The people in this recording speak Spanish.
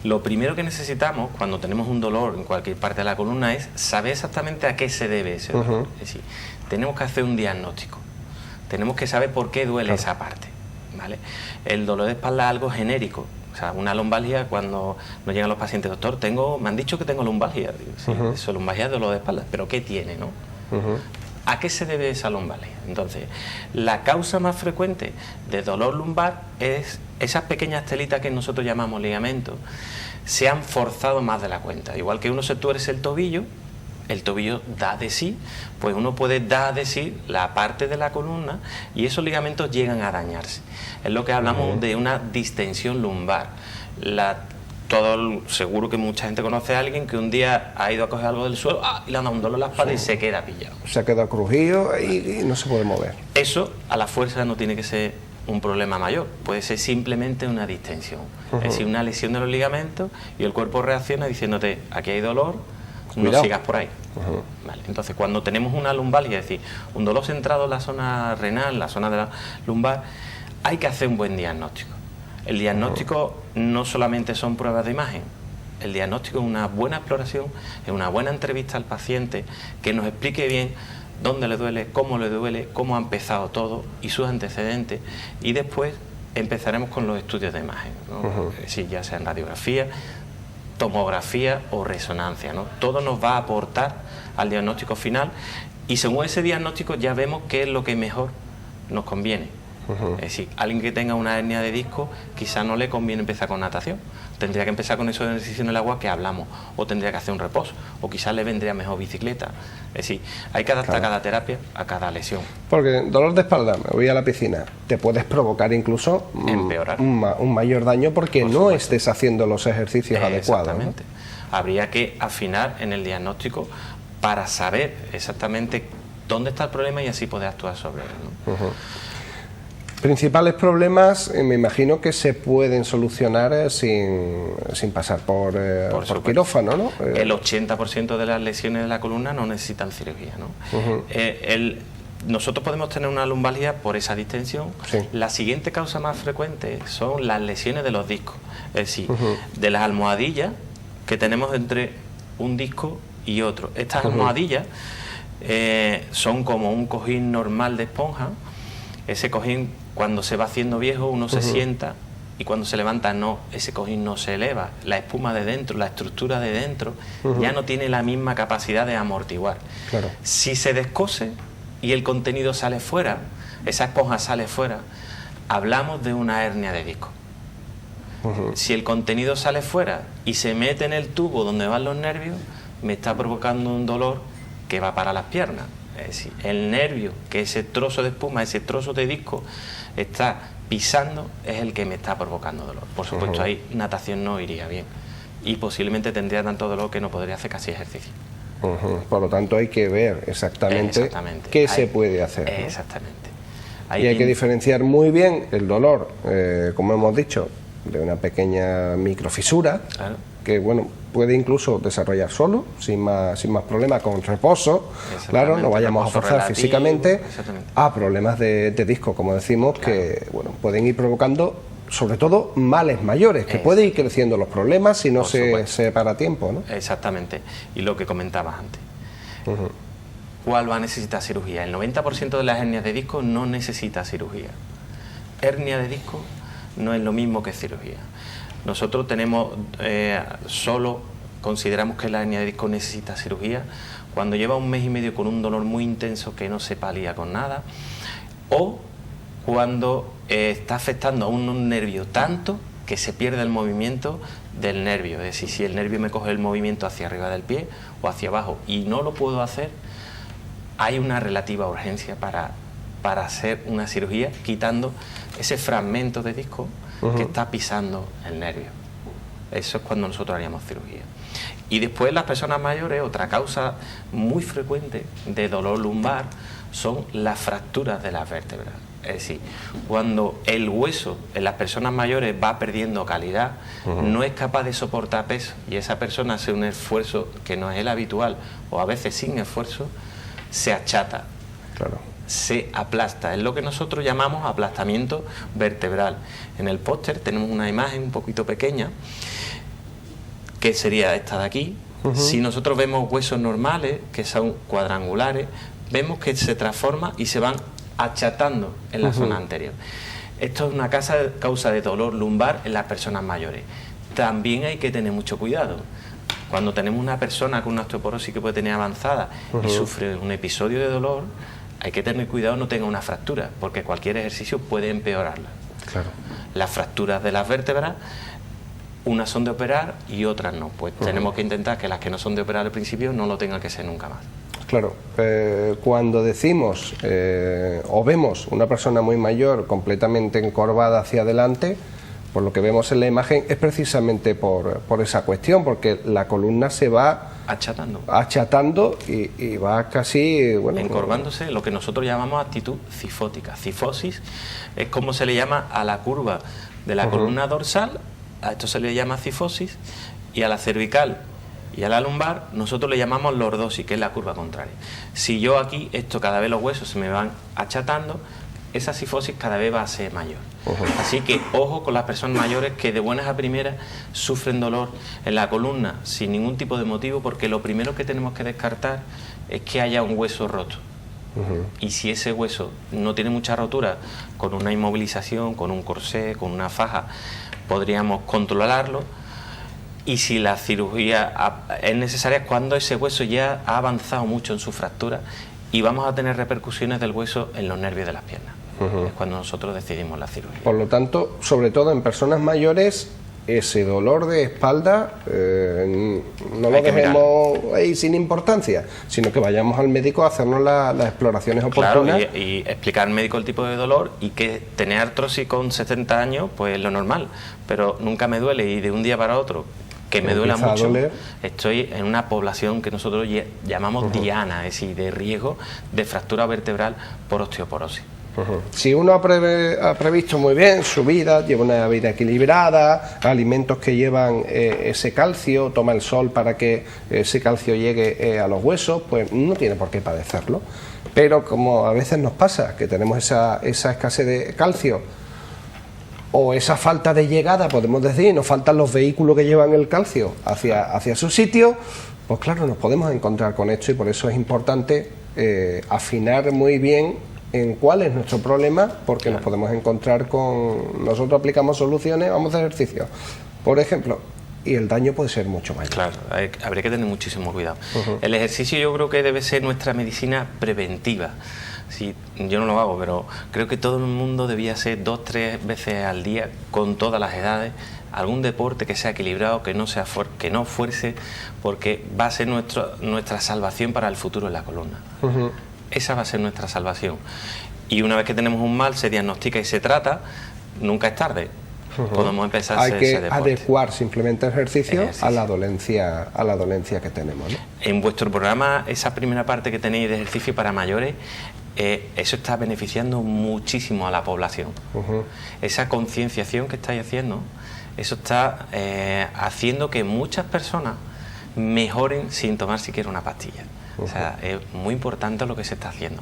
Lo primero que necesitamos cuando tenemos un dolor en cualquier parte de la columna es saber exactamente a qué se debe ese dolor. Es decir, tenemos que hacer un diagnóstico, tenemos que saber por qué duele esa parte, ¿vale? El dolor de espalda es algo genérico. O sea, una lumbalgia, cuando nos llegan los pacientes, doctor, me han dicho que tengo lumbalgia. Digo, sí, eso, lumbalgia es dolor de espalda, pero ¿qué tiene, no? ¿A qué se debe esa lumbalgia? Entonces, la causa más frecuente de dolor lumbar es esas pequeñas telitas que nosotros llamamos ligamentos, se han forzado más de la cuenta. Igual que uno se tuerce el tobillo da de sí, pues uno puede dar de sí la parte de la columna y esos ligamentos llegan a dañarse. Es lo que hablamos de una distensión lumbar. Seguro que mucha gente conoce a alguien que un día ha ido a coger algo del suelo y le han dado un dolor en la espalda y se queda pillado. Se ha quedado crujido y no se puede mover. Eso a la fuerza no tiene que ser un problema mayor, puede ser simplemente una distensión. Es decir, una lesión de los ligamentos y el cuerpo reacciona diciéndote, aquí hay dolor, no sigas por ahí. Vale. Entonces, cuando tenemos una lumbalgia, es decir, un dolor centrado en la zona renal, la zona de la lumbar, hay que hacer un buen diagnóstico. El diagnóstico no solamente son pruebas de imagen, el diagnóstico es una buena exploración, es una buena entrevista al paciente que nos explique bien dónde le duele, cómo ha empezado todo y sus antecedentes, y después empezaremos con los estudios de imagen, ¿no? Sí, ya sea en radiografía, tomografía o resonancia, ¿no? Todo nos va a aportar al diagnóstico final y según ese diagnóstico ya vemos qué es lo que mejor nos conviene. Es decir, alguien que tenga una hernia de disco quizá no le conviene empezar con natación, tendría que empezar con esos ejercicios en el agua que hablamos, o tendría que hacer un reposo, o quizás le vendría mejor bicicleta. Es decir, hay que adaptar cada terapia a cada lesión. Porque dolor de espalda, me voy a la piscina, te puedes provocar incluso empeorar un mayor daño porque no estés haciendo los ejercicios adecuados. Exactamente. ¿No? Habría que afinar en el diagnóstico para saber exactamente dónde está el problema y así poder actuar sobre él, ¿no? Principales problemas, me imagino que se pueden solucionar sin pasar por quirófano, ¿no? El 80% de las lesiones de la columna no necesitan cirugía, ¿no? Nosotros podemos tener una lumbalgia por esa distensión. La siguiente causa más frecuente son las lesiones de los discos, es decir, de las almohadillas que tenemos entre un disco y otro. Estas almohadillas son como un cojín normal de esponja. Ese cojín, cuando se va haciendo viejo, uno se sienta y cuando se levanta, ese cojín no se eleva. La espuma de dentro, la estructura de dentro, ya no tiene la misma capacidad de amortiguar. Si se descose y el contenido sale fuera, esa esponja sale fuera, hablamos de una hernia de disco. Si el contenido sale fuera y se mete en el tubo donde van los nervios, me está provocando un dolor que va para las piernas. Es decir, el nervio, que ese trozo de espuma, ese trozo de disco está pisando, es el que me está provocando dolor. Por supuesto, ahí natación no iría bien y posiblemente tendría tanto dolor que no podría hacer casi ejercicio. Por lo tanto, hay que ver exactamente qué se puede hacer, ¿no? Exactamente. Y hay que diferenciar muy bien el dolor, como hemos dicho, de una pequeña microfisura, que bueno, puede incluso desarrollar solo, sin más problemas, con reposo, claro, no vayamos a forzar físicamente, a problemas de disco, como decimos, que bueno, pueden ir provocando sobre todo males mayores, que puede ir creciendo los problemas si no se para a tiempo, ¿no? Exactamente, y lo que comentabas antes. ¿Cuál va a necesitar cirugía? El 90% de las hernias de disco no necesita cirugía. Hernia de disco no es lo mismo que cirugía. Nosotros tenemos, solo consideramos que la hernia de disco necesita cirugía cuando lleva 1 mes y medio con un dolor muy intenso que no se palía con nada, o cuando está afectando a un nervio tanto que se pierde el movimiento del nervio. Es decir, si el nervio me coge el movimiento hacia arriba del pie o hacia abajo y no lo puedo hacer, hay una relativa urgencia para hacer una cirugía quitando ese fragmento de disco que está pisando el nervio. Eso es cuando nosotros haríamos cirugía. Y después las personas mayores, otra causa muy frecuente de dolor lumbar son las fracturas de las vértebras. Es decir, cuando el hueso en las personas mayores va perdiendo calidad, no es capaz de soportar peso y esa persona hace un esfuerzo que no es el habitual o a veces sin esfuerzo, se achata. Se aplasta, es lo que nosotros llamamos aplastamiento vertebral. En el póster tenemos una imagen un poquito pequeña que sería esta de aquí. Si nosotros vemos huesos normales, que son cuadrangulares, vemos que se transforman y se van achatando en la zona anterior. Esto es una causa de dolor lumbar en las personas mayores. También hay que tener mucho cuidado. Cuando tenemos una persona con una osteoporosis que puede tener avanzada y sufre un episodio de dolor, hay que tener cuidado no tenga una fractura, porque cualquier ejercicio puede empeorarla. Claro. Las fracturas de las vértebras, unas son de operar y otras no. Pues tenemos que intentar que las que no son de operar al principio no lo tengan que ser nunca más. Claro, cuando decimos o vemos una persona muy mayor completamente encorvada hacia adelante, por lo que vemos en la imagen es precisamente por esa cuestión, porque la columna se va achatando y va casi... bueno, encorvándose, lo que nosotros llamamos actitud cifótica. Cifosis es como se le llama a la curva de la columna dorsal, a esto se le llama cifosis, y a la cervical y a la lumbar nosotros le llamamos lordosis, que es la curva contraria. Si yo aquí, cada vez los huesos se me van achatando, esa cifosis cada vez va a ser mayor. Así que ojo con las personas mayores que de buenas a primeras sufren dolor en la columna sin ningún tipo de motivo, porque lo primero que tenemos que descartar es que haya un hueso roto. Y si ese hueso no tiene mucha rotura, con una inmovilización, con un corsé, con una faja, podríamos controlarlo. Y si la cirugía es necesaria cuando ese hueso ya ha avanzado mucho en su fractura y vamos a tener repercusiones del hueso en los nervios de las piernas. Es cuando nosotros decidimos la cirugía. Por lo tanto, sobre todo en personas mayores, ese dolor de espalda no lo dejemos ahí sin importancia, sino que vayamos al médico a hacernos las exploraciones oportunas. Claro, y explicar al médico el tipo de dolor, y que tener artrosis con 70 años, pues es lo normal, pero nunca me duele y de un día para otro que me duela mucho, estoy en una población que nosotros llamamos diana, es decir, de riesgo de fractura vertebral por osteoporosis. Si uno ha previsto muy bien su vida, lleva una vida equilibrada, alimentos que llevan ese calcio, toma el sol para que ese calcio llegue a los huesos, pues no tiene por qué padecerlo. Pero como a veces nos pasa, que tenemos esa escasez de calcio o esa falta de llegada, podemos decir, nos faltan los vehículos que llevan el calcio hacia su sitio, pues claro, nos podemos encontrar con esto, y por eso es importante afinar muy bien en cuál es nuestro problema, porque nos podemos encontrar con... Nosotros aplicamos soluciones, vamos a hacer ejercicio, por ejemplo, y el daño puede ser mucho mayor. Claro, habría que tener muchísimo cuidado. El ejercicio yo creo que debe ser nuestra medicina preventiva. Sí, yo no lo hago, pero creo que todo el mundo debía hacer 2-3 veces al día, con todas las edades, algún deporte que sea equilibrado, que no fuerce, porque va a ser nuestra salvación para el futuro en la columna. Esa va a ser nuestra salvación. Y una vez que tenemos un mal, se diagnostica y se trata, nunca es tarde. Podemos empezar a hacer ese deporte. Hay que adecuar simplemente el ejercicio a la dolencia que tenemos, ¿no? En vuestro programa, esa primera parte que tenéis de ejercicio para mayores, eso está beneficiando muchísimo a la población. Esa concienciación que estáis haciendo, eso está haciendo que muchas personas mejoren sin tomar siquiera una pastilla. O sea, es muy importante lo que se está haciendo.